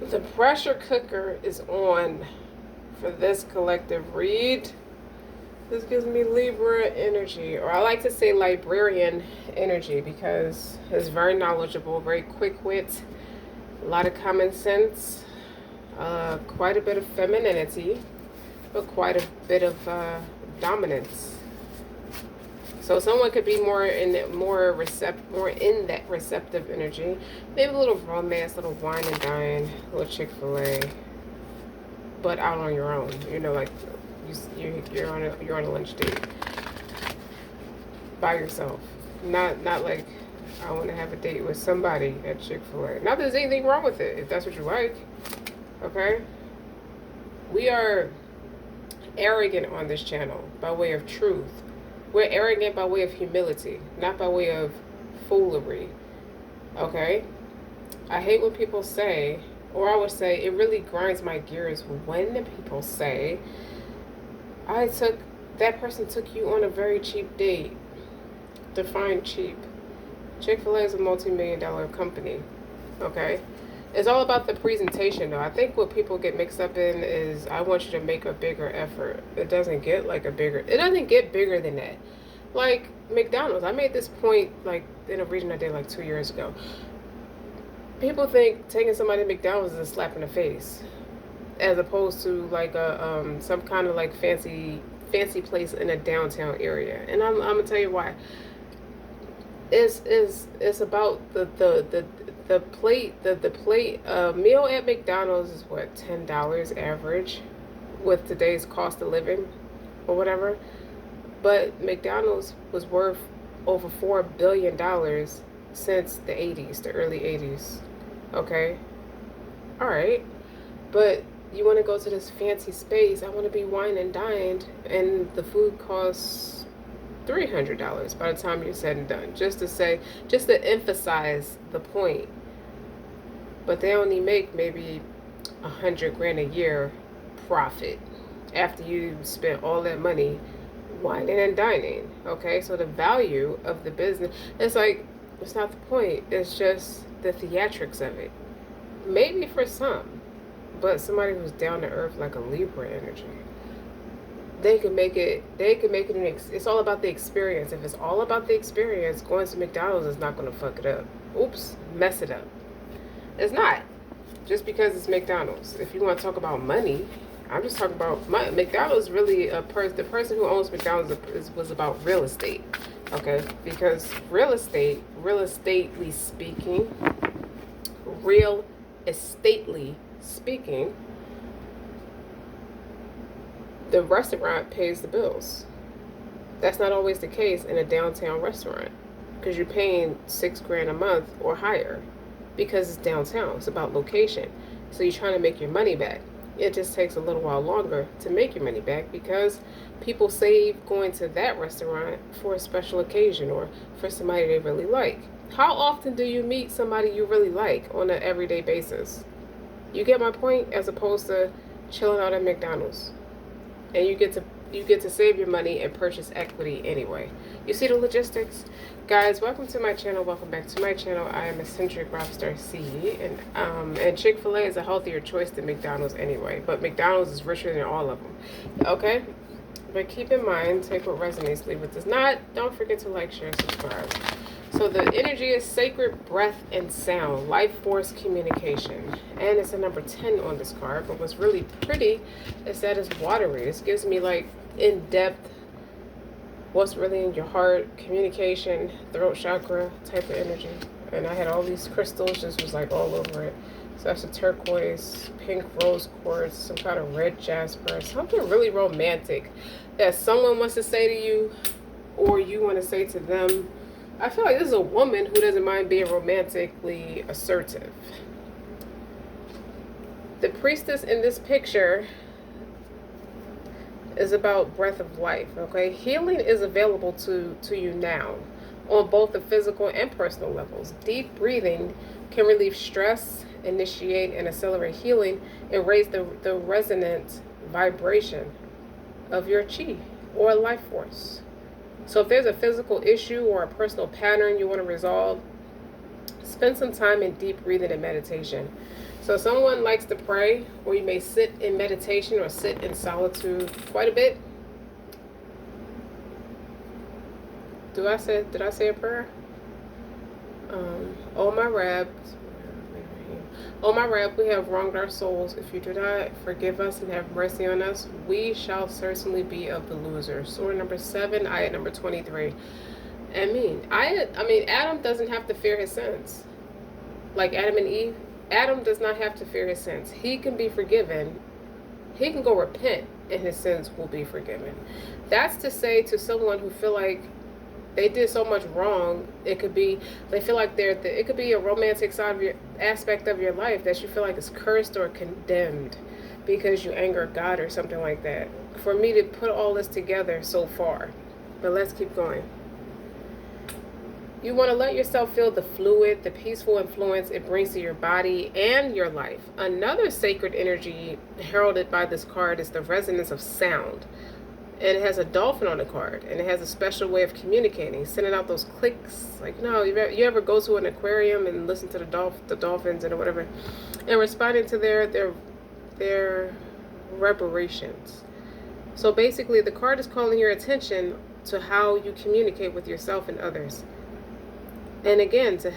The pressure cooker is on for this collective read. This gives me Libra energy, or I like to say librarian energy, because it's very knowledgeable, very quick wit, a lot of common sense, quite a bit of femininity, but quite a bit of dominance. So someone could be more in that receptive energy. Maybe a little romance, a little wine and dine, a little Chick-fil-A, but out on your own. You know, like you're on a lunch date by yourself. Not like I want to have a date with somebody at Chick-fil-A. Not that there's anything wrong with it if that's what you like. Okay? We are arrogant on this channel by way of truth. We're arrogant by way of humility, not by way of foolery. Okay? I hate when people say, or I would say, it really grinds my gears when the people say, that person took you on a very cheap date. Define cheap. Chick-fil-A is a multi-million-dollar company. Okay? It's all about the presentation, though. I think what people get mixed up in is, I want you to make a bigger effort. It doesn't get bigger than that. Like McDonald's. I made this point like in a reading I did like 2 years ago. People think taking somebody to McDonald's is a slap in the face, as opposed to like a some kind of like fancy place in a downtown area. And I'm gonna tell you why. It's about the plate. The plate meal at McDonald's is what, $10 average with today's cost of living or whatever. But McDonald's was worth over $4 billion since the 80s, the early 80s. Okay? Alright. But you want to go to this fancy space, I want to be wine and dined, and the food costs $300 by the time you're said and done. Just to emphasize the point. But they only make maybe $100,000 a year profit after you spent all that money wining and dining. Okay, so the value of the business, it's not the point. It's just the theatrics of it. Maybe for some, but somebody who's down to earth like a Libra energy, they can make it. It's all about the experience. If it's all about the experience, going to McDonald's is not going to fuck it up. Oops, mess it up. It's not. Just because it's McDonald's. If you want to talk about money, I'm just talking about McDonald's. Really, the person who owns McDonald's was about real estate. Okay, because real estately speaking, the restaurant pays the bills. That's not always the case in a downtown restaurant, because you're paying $6,000 a month or higher, because it's downtown. It's about location. So you're trying to make your money back. It just takes a little while longer to make your money back, because people save going to that restaurant for a special occasion or for somebody they really like. How often do you meet somebody you really like on an everyday basis? You get my point? As opposed to chilling out at McDonald's. And you get to save your money and purchase equity anyway. You see the logistics? Guys, welcome to my channel. Welcome back to my channel. I am eccentric RockStar'Seed, and Chick-fil-A is a healthier choice than McDonald's anyway. But McDonald's is richer than all of them. Okay? But keep in mind, take what resonates, leave what does not. Don't forget to like, share, subscribe. So the energy is sacred breath and sound, life force communication. And it's a number 10 on this card. But what's really pretty is that it's watery. This gives me like in-depth, what's really in your heart, communication, throat chakra type of energy. And I had all these crystals, just was like all over it. So that's a turquoise, pink rose quartz, some kind of red jasper, something really romantic that someone wants to say to you, or you want to say to them. I feel like this is a woman who doesn't mind being romantically assertive. The priestess in this picture is about breath of life, okay? Healing is available to you now on both the physical and personal levels. Deep breathing can relieve stress, initiate and accelerate healing, and raise the resonant vibration of your chi or life force. So if there's a physical issue or a personal pattern you want to resolve, Spend some time in deep breathing and meditation. So someone likes to pray, or you may sit in meditation or sit in solitude quite a bit. Did I say a prayer? Oh my Rab, we have wronged our souls. If you do not forgive us and have mercy on us, we shall certainly be of the losers. Surah number 7, ayat number 23. I mean, Adam doesn't have to fear his sins. Like Adam and Eve, Adam does not have to fear his sins. He can be forgiven. He can go repent, and his sins will be forgiven. That's to say to someone who feel like they did so much wrong. It could be they feel like it could be a romantic side of your aspect of your life that you feel like is cursed or condemned because you anger God or something like that. For me to put all this together so far, but let's keep going. You want to let yourself feel the fluid, the peaceful influence it brings to your body and your life. Another sacred energy heralded by this card is the resonance of sound. And it has a dolphin on the card, and it has a special way of communicating, sending out those clicks. Like, you ever go to an aquarium and listen to the dolphins and whatever, and responding to their reverberations. So basically, the card is calling your attention to how you communicate with yourself and others. And again, to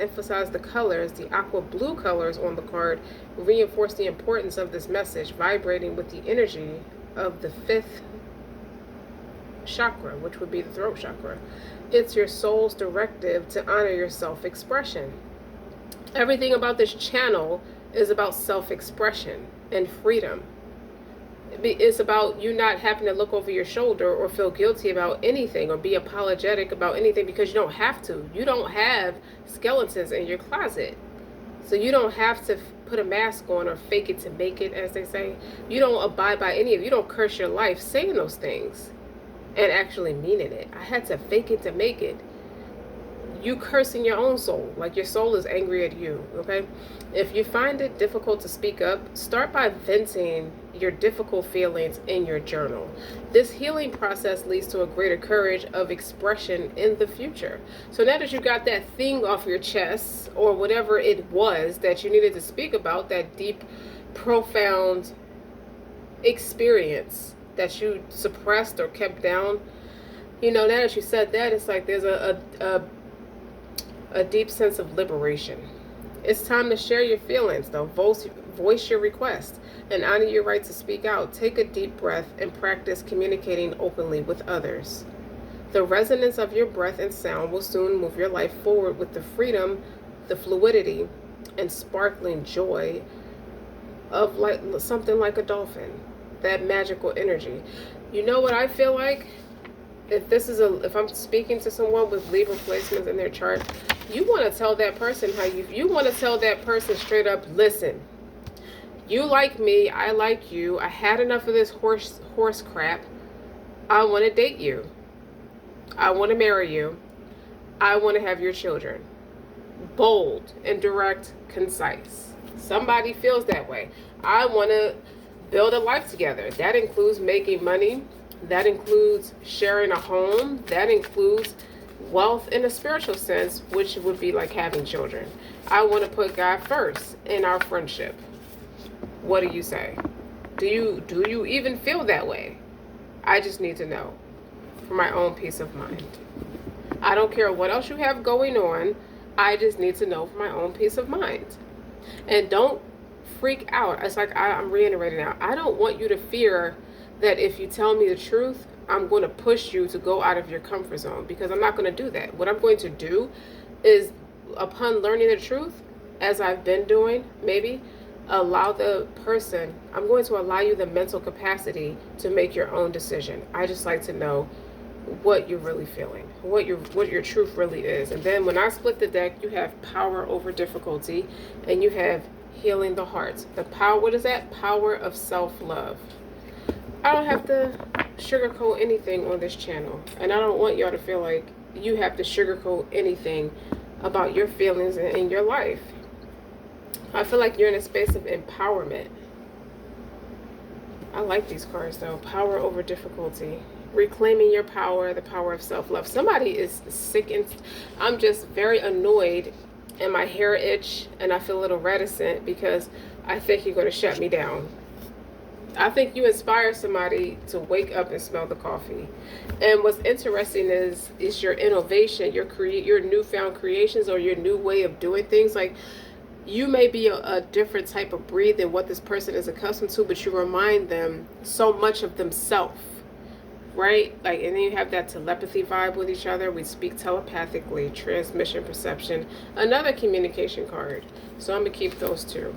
emphasize the colors, the aqua blue colors on the card reinforce the importance of this message, vibrating with the energy of the 5th chakra, which would be the throat chakra. It's your soul's directive to honor your self-expression. Everything about this channel is about self-expression and freedom. It's about you not having to look over your shoulder or feel guilty about anything or be apologetic about anything, because you don't have to. You don't have skeletons in your closet. So you don't have to put a mask on or fake it to make it, as they say. You don't abide by any of it. You don't curse your life saying those things and actually meaning it. I had to fake it to make it. You cursing your own soul, like your soul is angry at you, okay? If you find it difficult to speak up, start by venting your difficult feelings in your journal. This healing process leads to a greater courage of expression in the future. So now that you got that thing off your chest, or whatever it was that you needed to speak about, that deep, profound experience that you suppressed or kept down, now that you said that, it's like there's a deep sense of liberation. It's time to share your feelings, though. Voice your request and honor your right to speak out. Take a deep breath and practice communicating openly with others. The resonance of your breath and sound will soon move your life forward with the freedom, the fluidity, and sparkling joy of something like a dolphin. That magical energy. You know what I feel like? If I'm speaking to someone with Libra placements in their chart, you want to tell that person you want to tell that person straight up, listen, you like me, I like you, I had enough of this horse crap, I want to date you, I want to marry you, I want to have your children. Bold and direct, concise. Somebody feels that way. I want to build a life together. That includes making money. That includes sharing a home. That includes wealth in a spiritual sense, which would be like having children. I want to put God first in our friendship. What do you say? Do you even feel that way? I just need to know for my own peace of mind. I don't care what else you have going on. I just need to know for my own peace of mind. And don't freak out. It's like I'm reiterating now. I don't want you to fear that if you tell me the truth, I'm going to push you to go out of your comfort zone, because I'm not going to do that. What I'm going to do is, upon learning the truth, as I've been doing, maybe, I'm going to allow you the mental capacity to make your own decision. I just like to know what you're really feeling, what your truth really is. And then when I split the deck, you have power over difficulty, and you have healing the heart. The power, what is that? Power of self-love. I don't have to sugarcoat anything on this channel, and I don't want y'all to feel like you have to sugarcoat anything about your feelings in your life. I feel like you're in a space of empowerment. I like these cards though. Power over difficulty. Reclaiming your power, the power of self-love. Somebody is sick, and I'm just very annoyed and my hair itch and I feel a little reticent because I think you're going to shut me down. I think you inspire somebody to wake up and smell the coffee. And what's interesting is your innovation, your newfound creations, or your new way of doing things. Like, you may be a different type of breed than what this person is accustomed to, but you remind them so much of themselves, right? Like, and then you have that telepathy vibe with each other. We speak telepathically, transmission, perception, another communication card. So I'm gonna keep those two,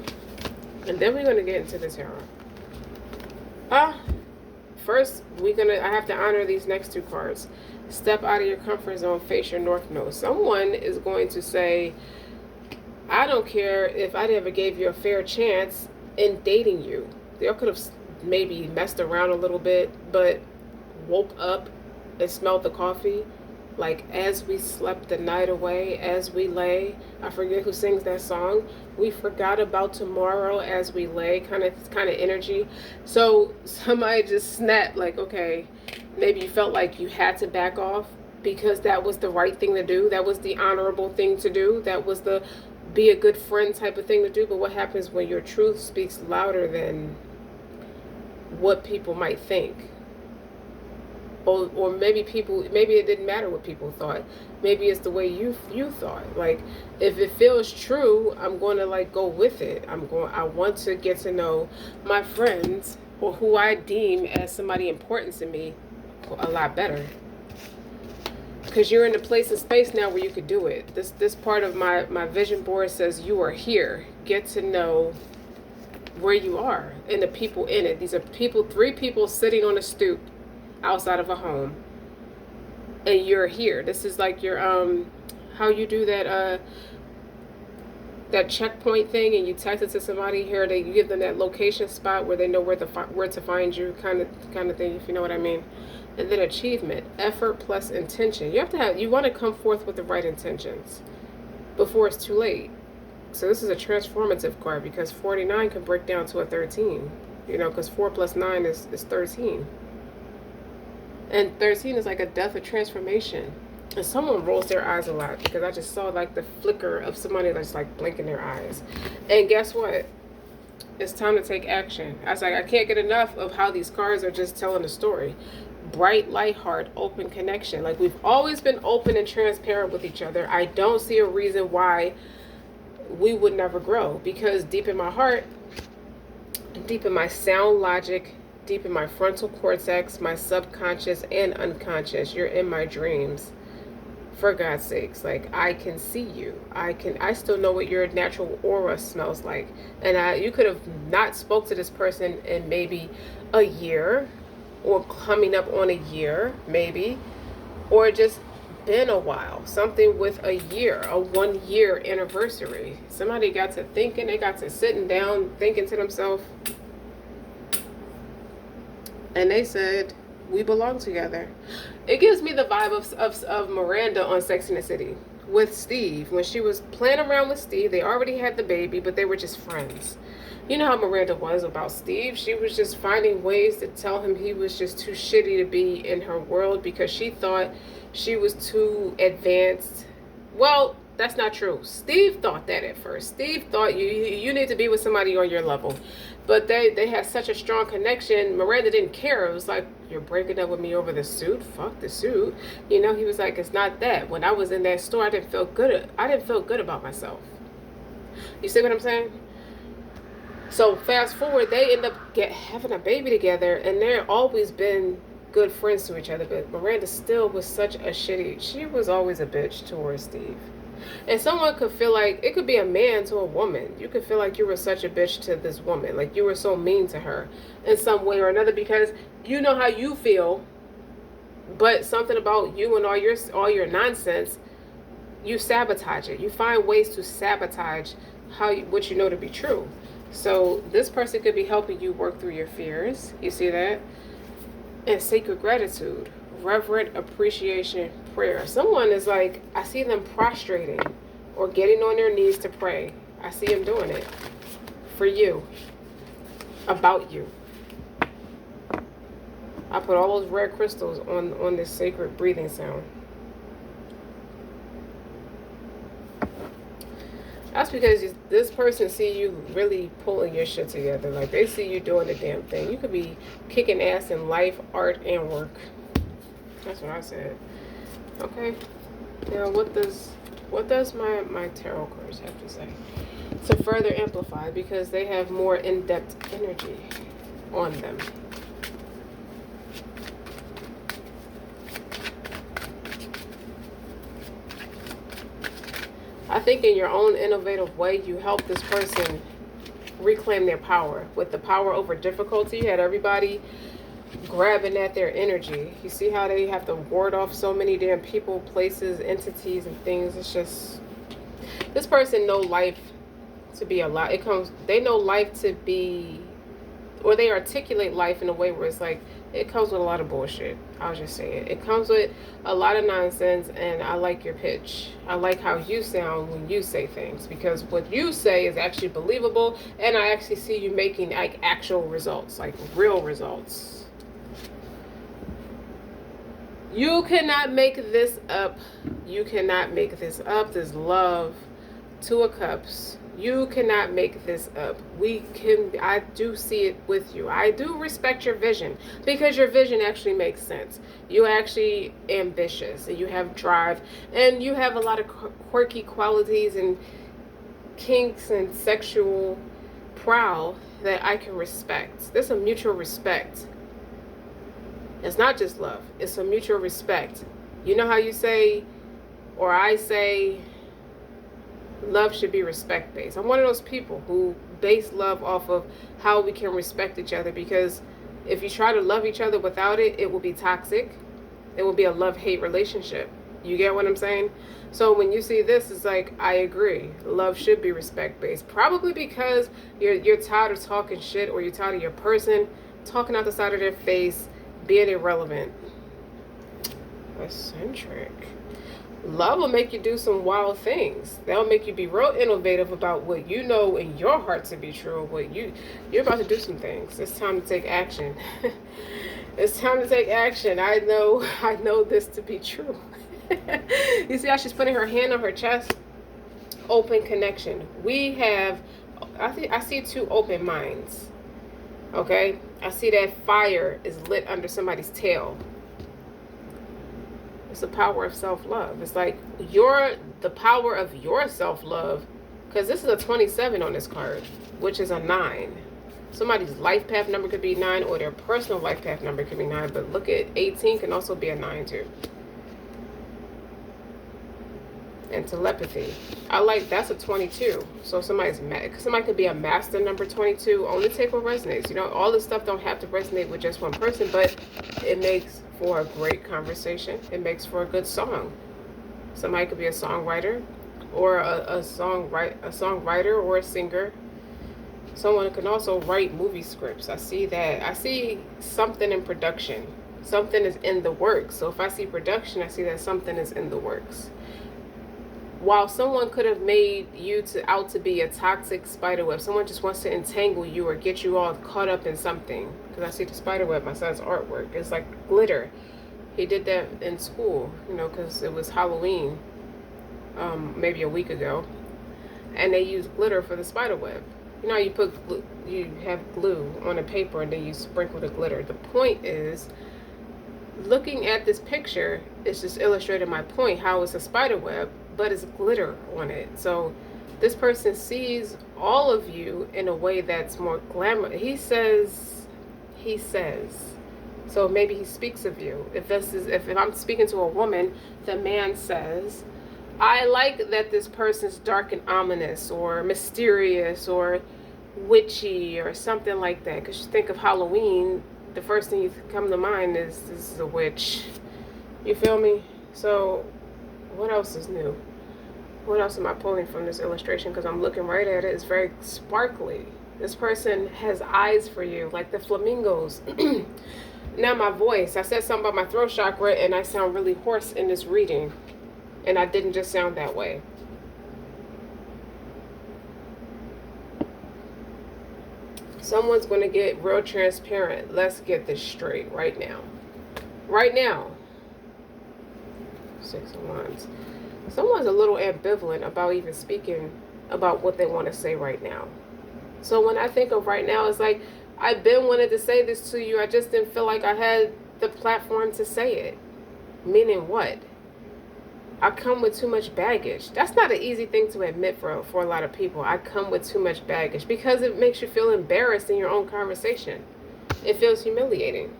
and then we're gonna get into the tarot. First, I have to honor these next two cards. Step out of your comfort zone, face your north node. Someone is going to say, I don't care if I never gave you a fair chance in dating you. They could have maybe messed around a little bit, but woke up and smelled the coffee. Like, as we slept the night away, as we lay. I forget who sings that song. We forgot about tomorrow as we lay, kind of energy. So somebody just snapped, like, okay, maybe you felt like you had to back off because that was the right thing to do. That was the honorable thing to do. That was the be a good friend type of thing to do. But what happens when your truth speaks louder than what people might think? Or maybe it didn't matter what people thought. Maybe it's the way you thought. Like, if it feels true, I'm going to like go with it. I want to get to know my friends, or who I deem as somebody important to me, a lot better. Because you're in a place and space now where you could do it. This part of my vision board says you are here. Get to know where you are and the people in it. These are three people sitting on a stoop outside of a home, and you're here. This is like your how you do that checkpoint thing, and you text it to somebody here. You give them that location spot where they know where to find you, kind of thing, if you know what I mean. And then achievement, effort plus intention. You want to come forth with the right intentions before it's too late. So this is a transformative card, because 49 can break down to a 13. Because 4 plus 9 is 13. And 13 is like a death of transformation. And someone rolls their eyes a lot, because I just saw like the flicker of somebody that's like blinking their eyes. And guess what? It's time to take action. I was like, I can't get enough of how these cards are just telling a story. Bright light, heart, open connection. Like, we've always been open and transparent with each other. I don't see a reason why we would never grow, because deep in my heart, deep in my sound logic, deep in my frontal cortex, my subconscious and unconscious, you're in my dreams. For God's sakes, like, I can see you. I still know what your natural aura smells like. And you could have not spoke to this person in maybe a year, or coming up on a year, maybe, or just been a while. Something with a year, a 1 year anniversary. Somebody got to thinking, they got to sitting down thinking to themselves, and they said, we belong together. It gives me the vibe of Miranda on Sex and the City with Steve. When she was playing around with Steve, they already had the baby, but they were just friends. You know how Miranda was about Steve. She was just finding ways to tell him he was just too shitty to be in her world, because she thought she was too advanced. Well, that's not true. Steve thought that at first. Steve thought you need to be with somebody on your level. But they had such a strong connection. Miranda didn't care. It was like, you're breaking up with me over the suit? Fuck the suit. He was like, it's not that. When I was in that store, I didn't feel good about myself. You see what I'm saying? So fast forward, they end up having a baby together, and they've always been good friends to each other. But Miranda still was such a she was always a bitch towards Steve. And someone could feel like, it could be a man to a woman. You could feel like you were such a bitch to this woman. Like, you were so mean to her in some way or another, because you know how you feel, but something about you and all your nonsense, you sabotage it. You find ways to sabotage what you know to be true. So this person could be helping you work through your fears. You see that? And sacred gratitude, reverent appreciation, prayer. Someone is like, I see them prostrating or getting on their knees to pray. I see them doing it for you, about you. I put all those red crystals on this sacred breathing sound. That's because this person see you really pulling your shit together. Like, they see you doing the damn thing. You could be kicking ass in life, art, and work. That's what I said. Okay. Now, what does my tarot cards have to say? To further amplify, because they have more in-depth energy on them. I think in your own innovative way, you help this person reclaim their power. With the power over difficulty, you had everybody grabbing at their energy. You see how they have to ward off so many damn people, places, entities, and things. It's just, this person know life to be a lot. They know life to be, or they articulate life in a way where it's like, it comes with a lot of bullshit. I'll just say it. It comes with a lot of nonsense, and I like your pitch. I like how you sound when you say things, because what you say is actually believable, and I actually see you making like actual results, like real results. You cannot make this up. You cannot make this up. This love, Two of Cups. You cannot make this up. I do see it with you. I do respect your vision, because your vision actually makes sense. You're actually ambitious, and you have drive, and you have a lot of quirky qualities and kinks and sexual prowl that I can respect. There's a mutual respect. It's not just love. It's a mutual respect. You know how you say, or I say, love should be respect-based. I'm one of those people who base love off of how we can respect each other, because if you try to love each other without it, it will be toxic. It will be a love-hate relationship. You get what I'm saying? So when you see this, it's like, I agree. Love should be respect-based. Probably because you're tired of talking shit, or you're tired of your person talking out the side of their face, being irrelevant. Eccentric. Love will make you do some wild things. That'll make you be real innovative about what you know in your heart to be true. What you're about to do some things. It's time to take action. It's time to take action. I know this to be true. You see how she's putting her hand on her chest? Open connection. We have, I see two open minds. Okay? I see that fire is lit under somebody's tail. It's the power of self-love. It's like the power of your self-love, because this is a 27 on this card, which is a 9. Somebody's life path number could be 9, or their personal life path number could be 9, but look at 18 can also be a 9 too. And telepathy. I like, that's a 22. So somebody could be a master number 22. Only take what resonates. You know, all this stuff don't have to resonate with just one person, but it makes for a great conversation. It makes for a good song. Somebody could be a songwriter, or a songwriter or a singer. Someone can also write movie scripts. I see that. I see something in production. Something is in the works. So if I see production, I see that something is in the works. While someone could have made you out to be a toxic spiderweb, someone just wants to entangle you or get you all caught up in something. Because I see the spiderweb, my son's artwork. It's like glitter. He did that in school, you know, because it was Halloween, maybe a week ago. And they used glitter for the spiderweb. You know, you have glue on a paper and then you sprinkle the glitter. The point is, looking at this picture, it's just illustrating my point, how it's a spider web, but it's glitter on it. So this person sees all of you in a way that's more glamorous. He says, so maybe he speaks of you. If I'm speaking to a woman, the man says, I like that this person's dark and ominous, or mysterious, or witchy, or something like that. Because you think of Halloween, the first thing you come to mind is this is a witch. You feel me? So what else is new? What else am I pulling from this illustration? Because I'm looking right at it. It's very sparkly. This person has eyes for you, like the flamingos. Now my voice. I said something about my throat chakra, and I sound really hoarse in this reading. And I didn't just sound that way. Someone's going to get real transparent. Let's get this straight right now. Right now. 6 of Wands. Someone's a little ambivalent about even speaking about what they want to say right now. So when I think of right now, it's like, I've been wanting to say this to you. I just didn't feel like I had the platform to say it. Meaning what? I come with too much baggage. That's not an easy thing to admit for a lot of people. I come with too much baggage because it makes you feel embarrassed in your own conversation. It feels humiliating.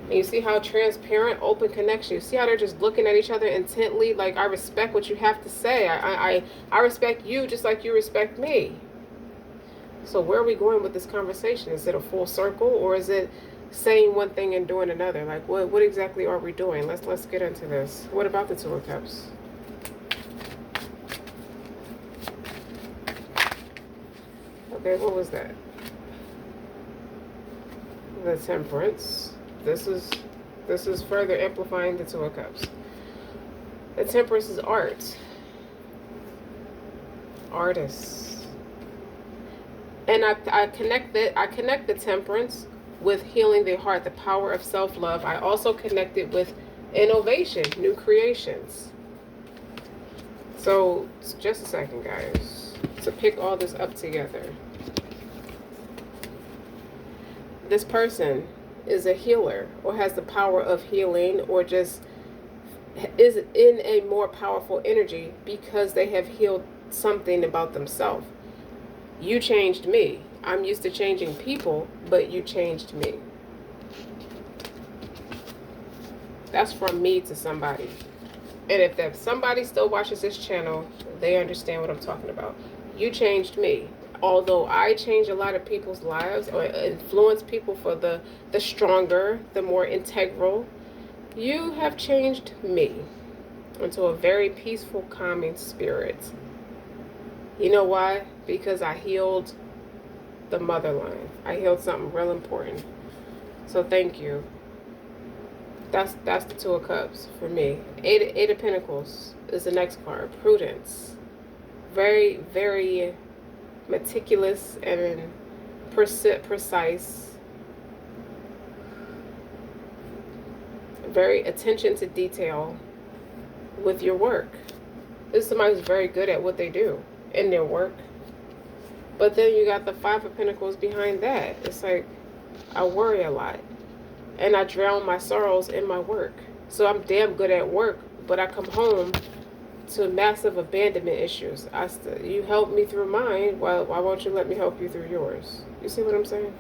And you see how transparent, open connection. You see how they're just looking at each other intently. Like, I respect what you have to say. I respect you just like you respect me. So where are we going with this conversation? Is it a full circle, or is it saying one thing and doing another? Like, what exactly are we doing? Let's get into this. What about the Two of Cups? Okay, what was that? The Temperance. This is further amplifying the Two of Cups. The Temperance is art. Artists. And I connect the Temperance with healing the heart, the power of self-love. I also connect it with innovation, new creations. So just a second, guys, to pick all this up together. This person is a healer, or has the power of healing, or just is in a more powerful energy because they have healed something about themselves. You changed me. I'm used to changing people, but you changed me. That's from me to somebody. And if that somebody still watches this channel, they understand what I'm talking about. You changed me. Although I change a lot of people's lives, or influence people for the stronger, the more integral, you have changed me into a very peaceful, calming spirit. You know why? Because I healed the motherline. I healed something real important. So thank you. That's the Two of Cups for me. Eight of Pentacles is the next card. Prudence. Very, very meticulous and precise. Very attention to detail with your work. This is somebody who's very good at what they do in their work. But then you got the Five of Pentacles behind that. It's like, I worry a lot, and I drown my sorrows in my work. So I'm damn good at work, but I come home to massive abandonment issues. You helped me through mine. Why won't you let me help you through yours? You see what I'm saying?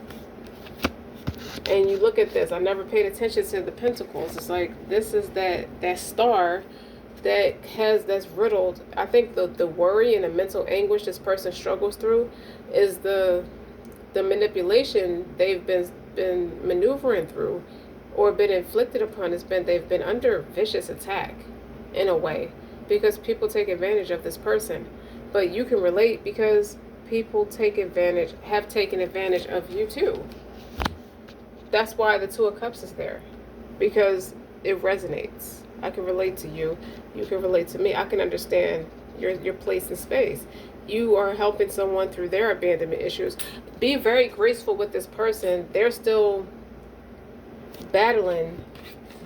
And you look at this. I never paid attention to the Pentacles. It's like, this is that star that's riddled. I think the worry and the mental anguish this person struggles through is the manipulation they've been maneuvering through, or been inflicted upon. They've been under vicious attack in a way, because people take advantage of this person. But you can relate, because people have taken advantage of you too. That's why the Two of Cups is there, because it resonates. I can relate to you. You can relate to me. I can understand your place in space. You are helping someone through their abandonment issues. Be very graceful with this person. They're still battling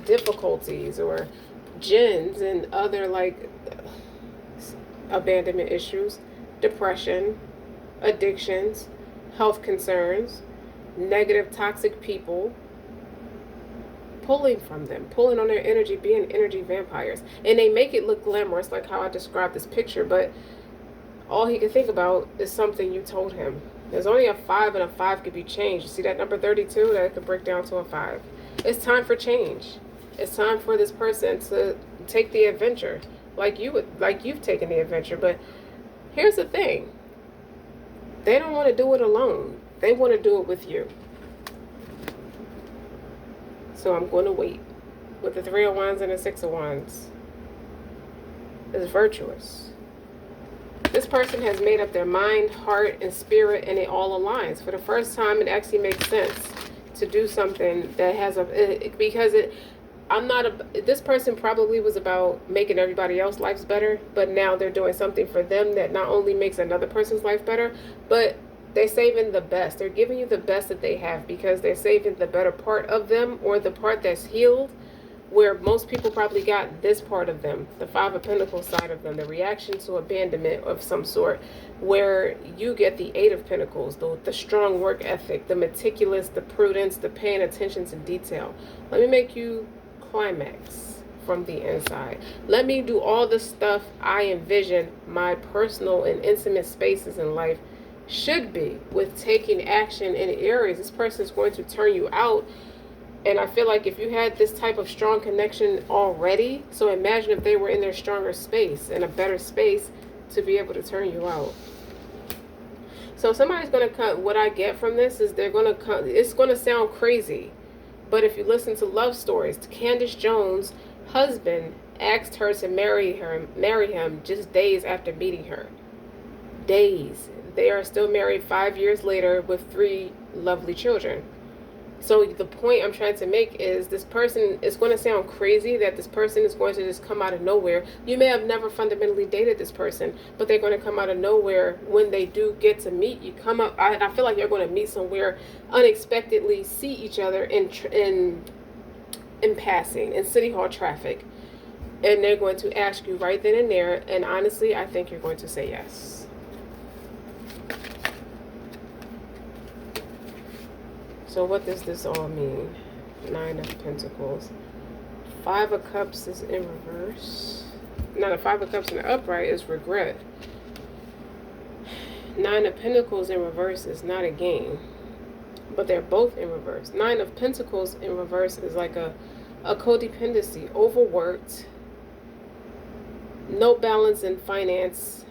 difficulties or jinns and other like abandonment issues, depression, addictions, health concerns, negative toxic people, pulling from them, pulling on their energy, being energy vampires. And they make it look glamorous, like how I described this picture, but all he can think about is something you told him. There's only a 5, and a 5 could be changed. You see that number 32? That could break down to a 5. It's time for change. It's time for this person to take the adventure, like you've taken the adventure. But here's the thing. They don't want to do it alone. They want to do it with you. So I'm going to wait. With the 3 of Wands and the 6 of Wands. It's virtuous. This person has made up their mind, heart, and spirit, and it all aligns. For the first time, it actually makes sense to do something that has this person probably was about making everybody else's lives better, but now they're doing something for them that not only makes another person's life better, but they're saving the best. They're giving you the best that they have, because they're saving the better part of them, or the part that's healed, where most people probably got this part of them, the Five of Pentacles side of them, the reaction to abandonment of some sort, where you get the Eight of Pentacles, the strong work ethic, the meticulous, the prudence, the paying attention to detail. Let me make you climax from the inside. Let me do all the stuff I envision my personal and intimate spaces in life should be, with taking action in areas. This person is going to turn you out. And I feel like if you had this type of strong connection already, so imagine if they were in their stronger space, in a better space, to be able to turn you out. So somebody's going to come, what I get from this is they're going to come, it's going to sound crazy, but if you listen to love stories, Candace Jones' husband asked her to marry him just days after meeting her. Days. They are still married 5 years later with 3 lovely children. So the point I'm trying to make is this person, it's going to sound crazy that this person is going to just come out of nowhere. You may have never fundamentally dated this person, but they're going to come out of nowhere when they do get to meet you. Come up, I feel like you're going to meet somewhere unexpectedly, see each other in passing, in City Hall traffic. And they're going to ask you right then and there. And honestly, I think you're going to say yes. So what does this all mean? 9 of Pentacles. 5 of Cups is in reverse. Now the 5 of Cups in the upright is regret. 9 of Pentacles in reverse is not a game. But they're both in reverse. 9 of Pentacles in reverse is like a codependency. Overworked. No balance in finance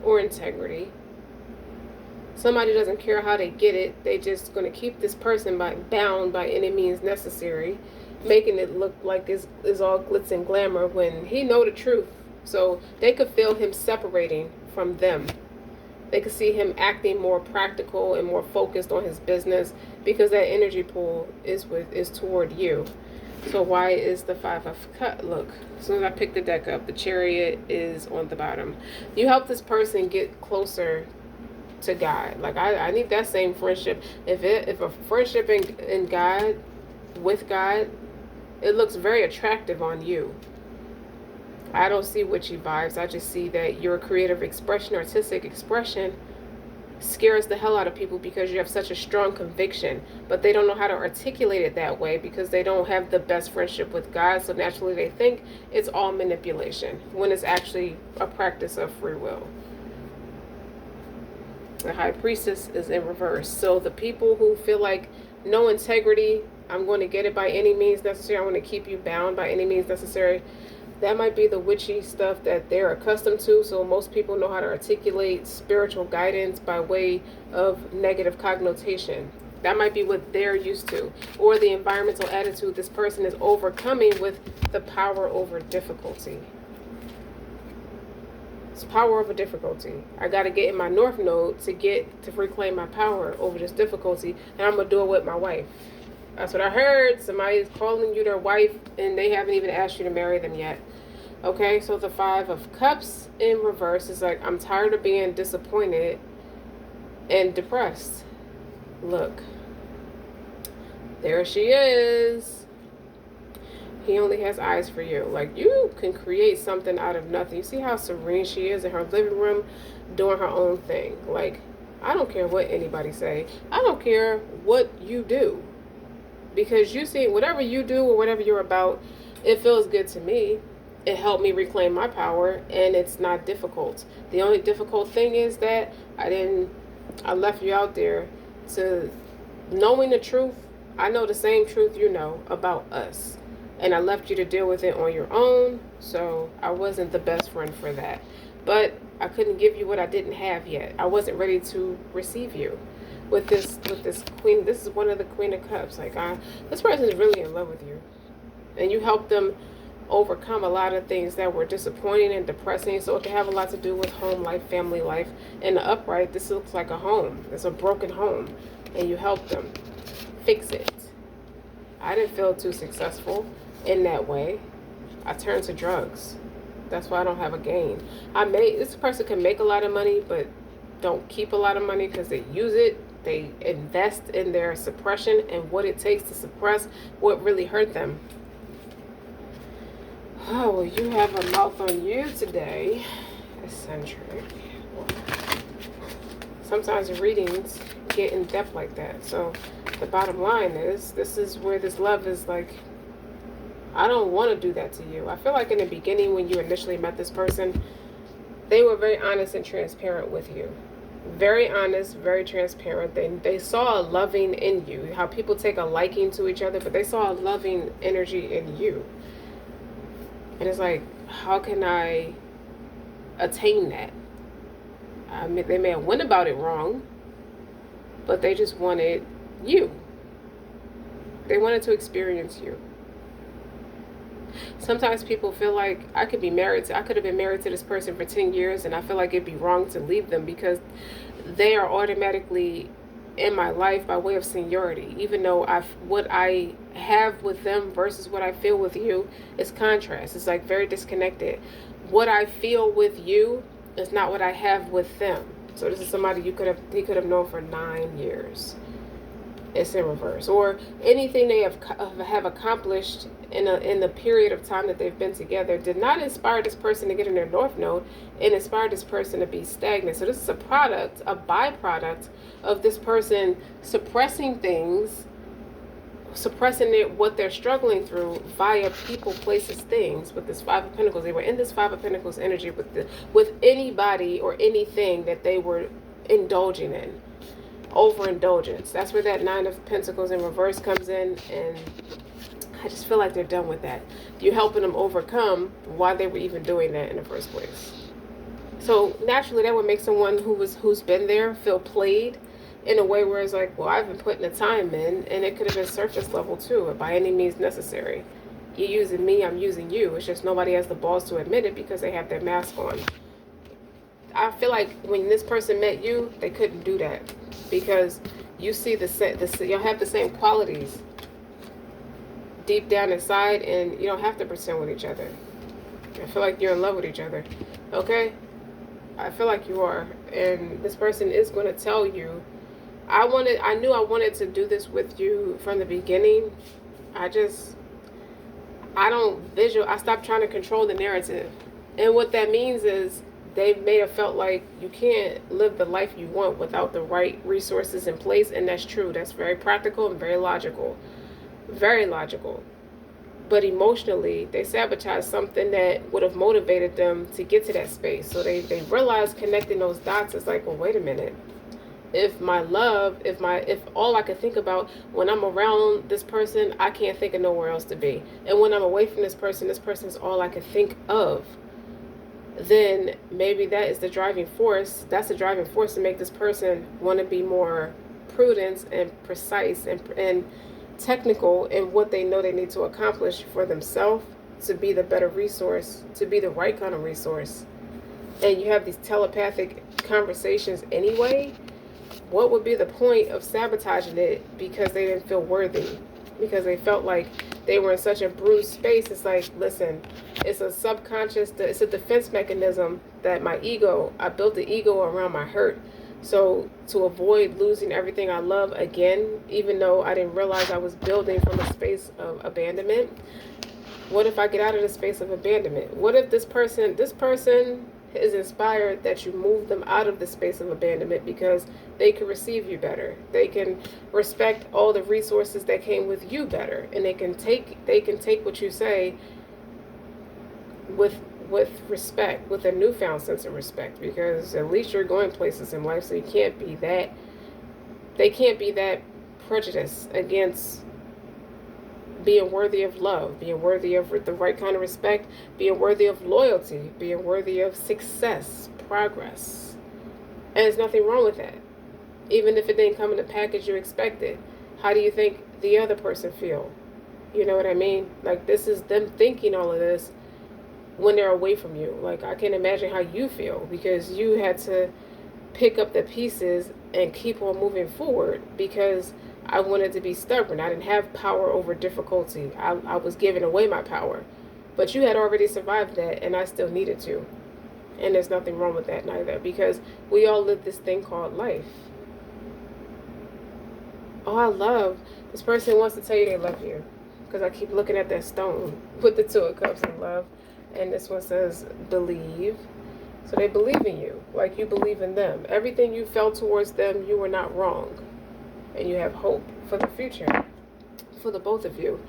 or integrity. Somebody doesn't care how they get it. They just going to keep this person bound by any means necessary, making it look like it's all glitz and glamour when he know the truth. So they could feel him separating from them. They could see him acting more practical and more focused on his business because that energy pool is toward you. So why is the 5 of Cups? Look, as soon as I pick the deck up, the Chariot is on the bottom. You help this person get closer to God. Like I need that same friendship. If a friendship in God, with God, it looks very attractive on you. I don't see witchy vibes. I just see that your creative expression, artistic expression, scares the hell out of people because you have such a strong conviction, but they don't know how to articulate it that way because they don't have the best friendship with God. So naturally they think it's all manipulation when it's actually a practice of free will. The High Priestess is in reverse. So the people who feel like no integrity, I'm going to get it by any means necessary, I'm going to keep you bound by any means necessary, that might be the witchy stuff that they're accustomed to. So most people know how to articulate spiritual guidance by way of negative connotation. That might be what they're used to. Or the environmental attitude this person is overcoming with the power over difficulty. It's power over difficulty. I got to get in my North Node to reclaim my power over this difficulty. And I'm going to do it with my wife. That's what I heard. Somebody's calling you their wife and they haven't even asked you to marry them yet. Okay, so the 5 of Cups in reverse is like, I'm tired of being disappointed and depressed. Look. There she is. He only has eyes for you. Like, you can create something out of nothing. You see how serene she is in her living room doing her own thing. Like, I don't care what anybody say. I don't care what you do. Because you see, whatever you do or whatever you're about, it feels good to me. It helped me reclaim my power, and it's not difficult. The only difficult thing is that I left you out there to knowing the truth. I know the same truth you know about us. And I left you to deal with it on your own, so I wasn't the best friend for that. But I couldn't give you what I didn't have yet. I wasn't ready to receive you. With this Queen, this is one of the Queen of Cups. Like, this person is really in love with you. And you helped them overcome a lot of things that were disappointing and depressing. So it can have a lot to do with home life, family life. In the upright, this looks like a home. It's a broken home. And you helped them fix it. I didn't feel too successful in that way. I turned to drugs. That's why I don't have a gain. This person can make a lot of money, but don't keep a lot of money because they use it. They invest in their suppression and what it takes to suppress what really hurt them. Oh, well, you have a mouth on you today. Eccentric. Sometimes the readings get in depth like that. So the bottom line is, this is where this love is like, I don't want to do that to you. I feel like in the beginning when you initially met this person, they were very honest and transparent with you. Very honest, very transparent. They saw a loving in you. How people take a liking to each other, but they saw a loving energy in you. And it's like, how can I attain that? I mean, they may have went about it wrong, but they just wanted you. They wanted to experience you. Sometimes people feel like I could have been married to this person for 10 years and I feel like it'd be wrong to leave them because they are automatically in my life by way of seniority, even though what I have with them versus what I feel with you is contrast. It's like very disconnected. What I feel with you is not what I have with them. So this is somebody he could have known for 9 years. It's in reverse. Or anything they have accomplished in the period of time that they've been together did not inspire this person to get in their North Node. It inspired this person to be stagnant. So this is a byproduct of this person suppressing things, what they're struggling through via people, places, things. With this Five of Pentacles, they were in this Five of Pentacles energy with anybody or anything that they were indulging in. Overindulgence. That's where that Nine of Pentacles in reverse comes in, and I just feel like they're done with that. You're helping them overcome why they were even doing that in the first place. So naturally that would make someone who's been there feel played in a way where it's like, well, I've been putting the time in, and it could have been surface level too, by any means necessary. You're using me, I'm using you. It's just nobody has the balls to admit it because they have their mask on. I feel like when this person met you, they couldn't do that because you see you'll have the same qualities deep down inside, and you don't have to pretend with each other. I feel like you're in love with each other. Okay? I feel like you are, and this person is going to tell you, I knew I wanted to do this with you from the beginning. I stopped trying to control the narrative. And what that means is they may have felt like you can't live the life you want without the right resources in place, and that's true. That's very practical and very logical. Very logical. But emotionally, they sabotaged something that would have motivated them to get to that space. So they realized connecting those dots is like, well, wait a minute. If all I could think about when I'm around this person, I can't think of nowhere else to be. And when I'm away from this person is all I could think of. Then maybe that is the driving force. That's the driving force to make this person want to be more prudent and precise and technical in what they know they need to accomplish for themselves to be the better resource, to be the right kind of resource. And you have these telepathic conversations anyway. What would be the point of sabotaging it because they didn't feel worthy? Because they felt like they were in such a bruised space. It's like, listen, it's a defense mechanism that I built the ego around my hurt. So to avoid losing everything I love again, even though I didn't realize I was building from a space of abandonment, what if I get out of the space of abandonment? What if this person is inspired that you move them out of the space of abandonment because they can receive you better. They can respect all the resources that came with you better, and they can take what you say with respect, with a newfound sense of respect, because at least you're going places in life, so they can't be that prejudiced against being worthy of love, being worthy of the right kind of respect, being worthy of loyalty, being worthy of success, progress. And there's nothing wrong with that. Even if it didn't come in the package you expected. How do you think the other person feel? You know what I mean? Like, this is them thinking all of this when they're away from you. Like, I can't imagine how you feel, because you had to pick up the pieces and keep on moving forward, because I wanted to be stubborn. I didn't have power over difficulty. I was giving away my power. But you had already survived that, and I still needed to. And there's nothing wrong with that neither, because we all live this thing called life. Oh, this person wants to tell you they love you. because I keep looking at that stone with the Two of Cups in love. And this one says believe. So they believe in you like you believe in them. Everything you felt towards them, you were not wrong. And you have hope for the future for the both of you.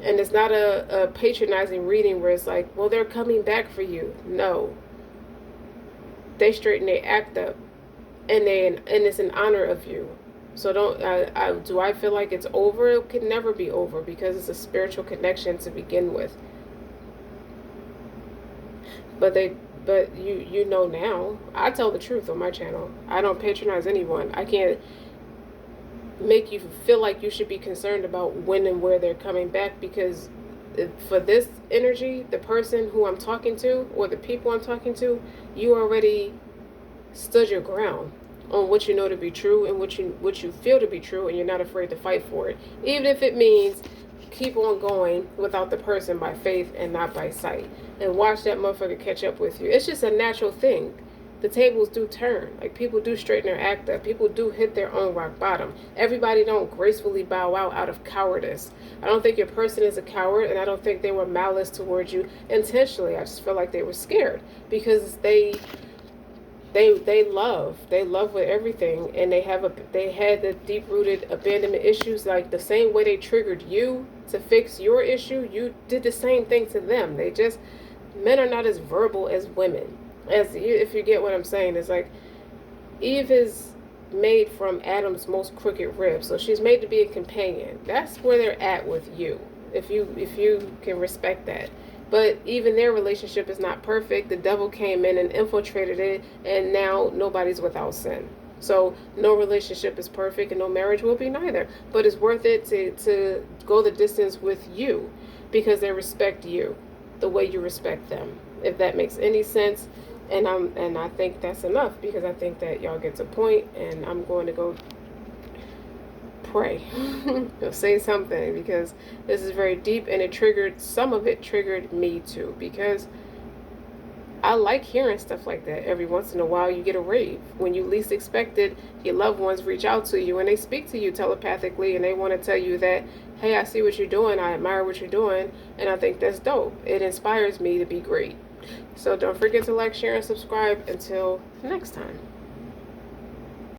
And it's not a patronizing reading where it's like, well, they're coming back for you. No. They straighten their act up. And it's in honor of you. So do I feel like it's over? It can never be over because it's a spiritual connection to begin with. But you know now, I tell the truth on my channel. I don't patronize anyone. I can't make you feel like you should be concerned about when and where they're coming back, because for this energy, the person who I'm talking to or the people I'm talking to, you already stood your ground on what you know to be true and what you feel to be true, and you're not afraid to fight for it, even if it means keep on going without the person by faith and not by sight, and watch that motherfucker catch up with you. It's just a natural thing. The tables do turn. Like, people do straighten their act up. People do hit their own rock bottom. Everybody don't gracefully bow out of cowardice. I don't think your person is a coward, and I don't think they were malice towards you intentionally. I just feel like they were scared because they love with everything, and they had the deep-rooted abandonment issues. Like, the same way they triggered you to fix your issue, you did the same thing to them. Men are not as verbal as women. If you get what I'm saying. It's like Eve is made from Adam's most crooked rib, so she's made to be a companion. That's where they're at with you, if you can respect that. But even their relationship is not perfect. The devil came in and infiltrated it, and now nobody's without sin. So no relationship is perfect, and no marriage will be neither. But it's worth it to go the distance with you because they respect you the way you respect them, if that makes any sense. And I think that's enough, because I think that y'all get to point, and I'm going to go pray. Say something, because this is very deep, and some of it triggered me too, because I like hearing stuff like that. Every once in a while you get a rave. When you least expect it, your loved ones reach out to you, and they speak to you telepathically, and they want to tell you that, hey, I see what you're doing, I admire what you're doing, and I think that's dope. It inspires me to be great. So don't forget to like, share, and subscribe. Until next time.